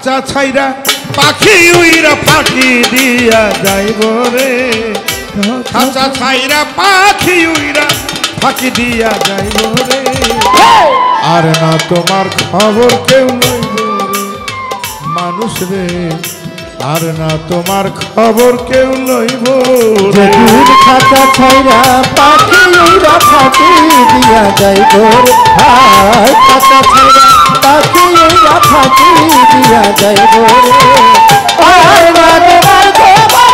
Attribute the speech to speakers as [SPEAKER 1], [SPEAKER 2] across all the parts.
[SPEAKER 1] ছাইরা পাখি উইরা ফাঁকি দিয়া যাইব রে, খাঁচা ছাইরা পাখি উইরা ফাঁকি দিয়া যাইব রে। আর না তোমার খবর কেউ লইব রে মানুষ রে, আর না তোমার খবর কেউ লইব রে।
[SPEAKER 2] খাঁচা ছাইরা পাখি উইরা ফাঁকি দিয়া যাইব রে, খাঁচা ছাইরা পাখি উইরা ফাঁকি দিয়া যাইব রে। আর না তোমার খবর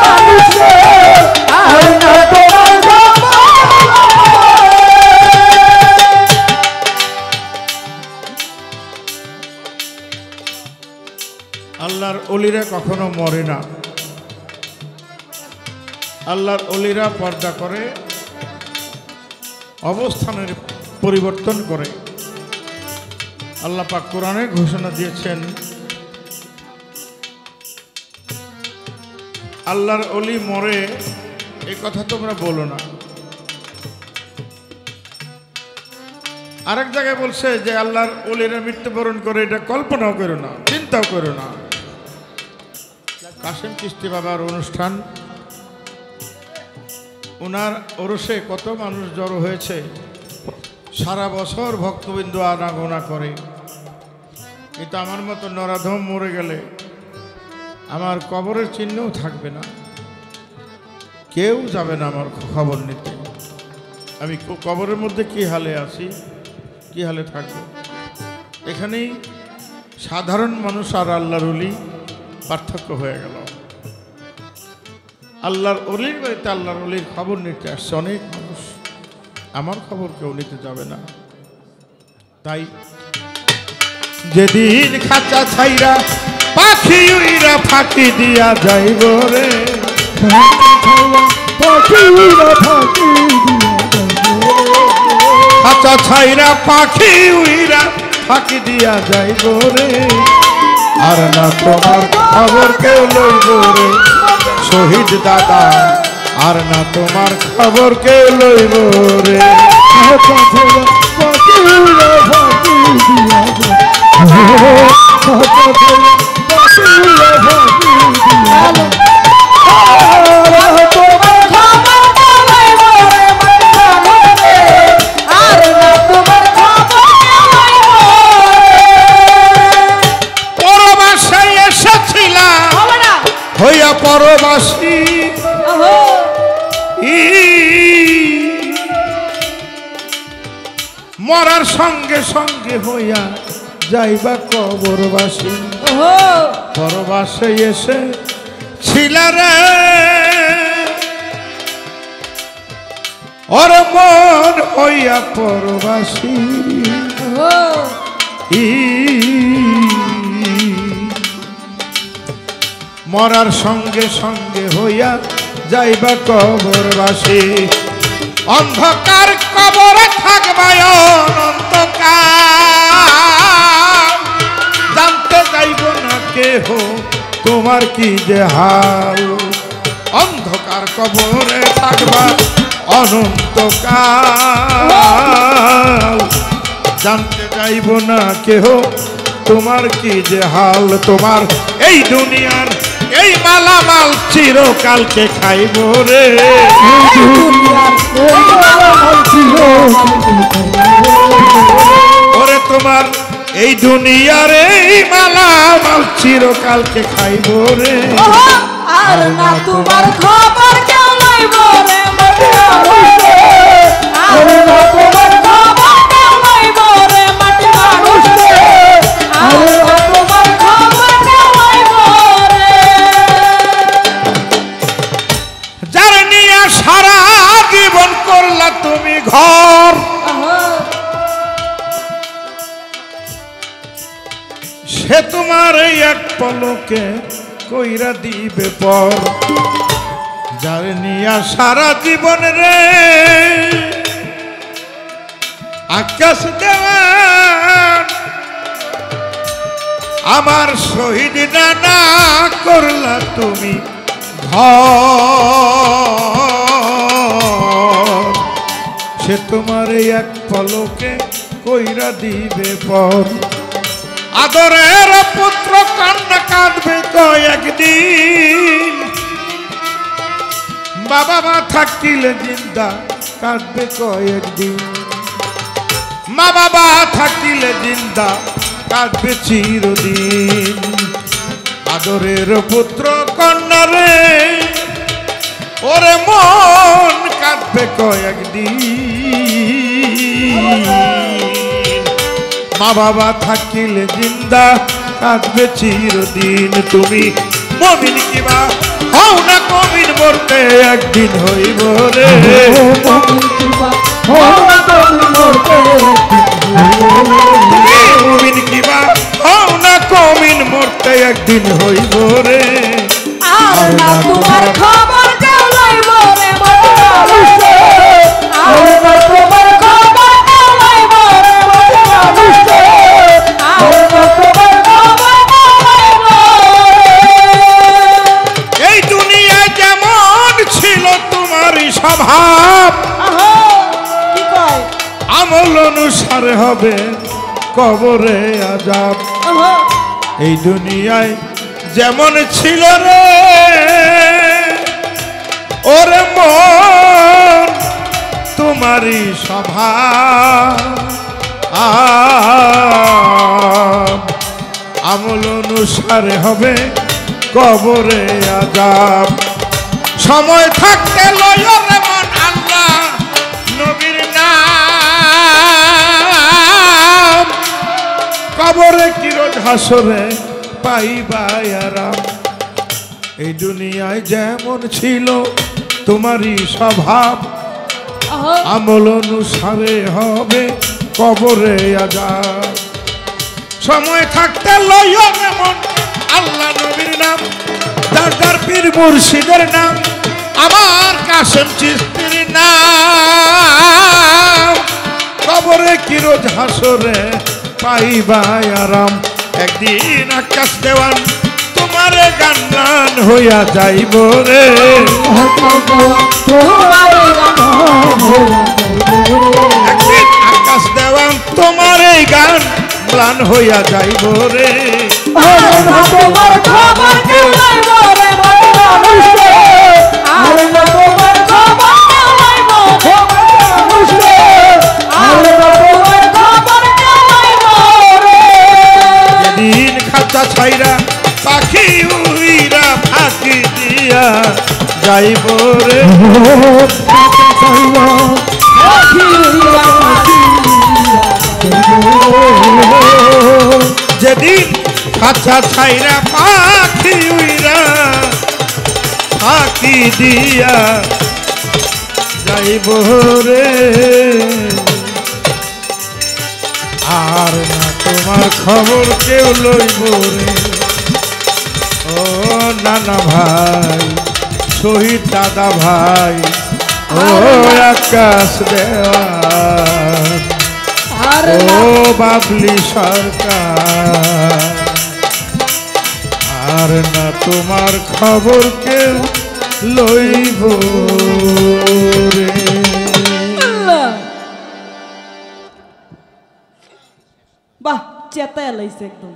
[SPEAKER 2] মানুষ রে, আর না তোমার
[SPEAKER 1] আল্লাহর ওলিরা কখনো মরে না। আল্লাহর ওলিরা পর্দা করে, অবস্থানের পরিবর্তন করে। আল্লাহ পাক কোরআনে ঘোষণা দিয়েছেন, আল্লাহর ওলি মরে এই কথা তোমরা বলো না। আরেক জায়গায় বলছে যে আল্লাহর ওলিরা মৃত্যুবরণ করে, এটা কল্পনাও করো না, চিন্তাও করো না। কাশেম চিশতি বাবার অনুষ্ঠান, ওনার ওরসে কত মানুষ জড়ো হয়েছে, সারা বছর ভক্তবিন্দু আনাগোনা করে। কিন্তু আমার মতো নরাধম মরে গেলে আমার কবরের চিহ্নও থাকবে না, কেউ যাবে না আমার খবর নিতে। আমি কবরের মধ্যে কি হালে আছি, কি হালে থাকবো। এখানেই সাধারণ মানুষ আর আল্লাহর ওলি পার্থক্য হয়ে গেল। আল্লাহর ওলির বাড়িতে আল্লাহর ওলির খবর নিতে আসছে অনেক মানুষ, আমার খবর কেউ নিতে যাবে না। তাই যেদিন খাঁচা ছাইরা পাখি উইরা ফাঁকি দিয়া যাইব রে, খাঁচা ছাইরা পাখি উইরা ফাঁকি দিয়া যাইব রে। আর না তোমার খবর কেউ লইব রে শহীদ দাদা, আর না তোমার খবর কেউ লইব রে। পরবাসে এসেছিলাম হইয়া পরবাসী, মরার সঙ্গে সঙ্গে হইয়া যাইবা কবরবাসী। পরবাসে এসে ছিলারে ওর মন হইয়া পরবাসী, মরার সঙ্গে সঙ্গে হইয়া যাইবা কবরবাসী। অন্ধকার কবরে থাকবায় অনন্তকাল, জানতে যাইব না কেহ তোমার কি যে হাল। অন্ধকার কবরে থাকবা অনন্তকাল, জানতে যাইব না কেহ তোমার কি যে হাল। তোমার এই দুনিয়ার এই মালামাল চিরকালকে খাইব রে, ওরে তোমার এই দুনিয়ার এই মালামাল চিরকালকে খাইব রে।
[SPEAKER 3] আর না তোমার খবর কেউ লইব রে, আর না তোমার খবর কেউ লইব রে মাটি মানুষ রে, আর না তোমার খবর কেউ লইব রে।
[SPEAKER 1] যার নিয়ে সারা জীবন করলা তুমি ঘর, সে তোমার এই এক পলকে কইরা দিবে পর। যার নিয়া সারা জীবন রে আকাশ দেওয়ান, আমার শহীদ নানা করলা তুমি ঘর, সে তোমার এই এক পলকে কইরা দিবে পর। আদরের পুত্র কান্না কাঁদবে কয়েকদিন, বাবা মা থাকিলে জিন্দা কাঁদবে কয়েকদিন, মা বাবা থাকিলে জিন্দা কাঁদবে চিরদিন। আদরের পুত্র কন্যা রে ওরে মন কাঁদবে কয়েকদিন, মা বাবা থাকিলে জিন্দা কাঁদবে চিরদিন। তুমি মমিন কিবা হও না কমিন মরতে একদিন হইব রে, মমিন কিবা হও না কমিন মরতে একদিন হইব রে।
[SPEAKER 3] আর না তোমার খবর কেউ লইব রে মানুষ রে, আর না তোমার খবর কেউ লইব রে মানুষ রে, আর না তোমার খবর কেউ লইব রে।
[SPEAKER 1] এই দুনিয়ায় যেমন ছিল তোমারই স্বভাব,
[SPEAKER 3] কি কয়
[SPEAKER 1] আমল অনুসারে হবে কবরে আযাব। এই দুনিয়ায় যেমন ছিল রে ওরে মন তোমারই স্বভাব, আমল অনুসারে হবে কবরে আযাব। সময় থাকতে লয় রে মন আল্লাহ নবীর নাম, কবরে কি রোজ হাসরে পাইবা আরাম। এই দুনিয়ায় যেমন ছিল তোমারই স্বভাব, আমল অনুসারে হবে কবরে আযাব। সময় থাকতে লইও এমন আল্লাহ নবীর নাম, দাদার পীর মুর্শিদের নাম, আমার কাশেম চিশতির নাম, কবরে কি রোজ হাসরে পাইবা আরাম। একদিন আকাশ দেওয়ান তোমারে গান গান হইয়া যাইব রে, একদিন আকাশ দেওয়ান তোমার এই গান ম্লান হইয়া যাইব রে।
[SPEAKER 3] আর না তোমার খবর কেউ লইব রে মানুষ রে, আর না তোমার খবর কেউ লইব মানুষ রে, আর না তোমার খবর কেউ লইব রে।
[SPEAKER 1] যেদিন খাঁচা ছাইরা পাখি উইরা ফাঁকি দিয়া যাইব রে, যেদিন খাঁচা ছাইরা পাখি উইরা ফাঁকি দিয়া যাইব রে। আর না তোমার খবর কেউ লইব রে, ও নানা ভাই শহীদ দাদা ভাই, ও আকাশ দেওয়ান,
[SPEAKER 3] আর
[SPEAKER 1] ও বাবলি সরকার। আর না তোমার খবর কেউ লইব রে।
[SPEAKER 3] বাহ চেতায় লাইছে একদম।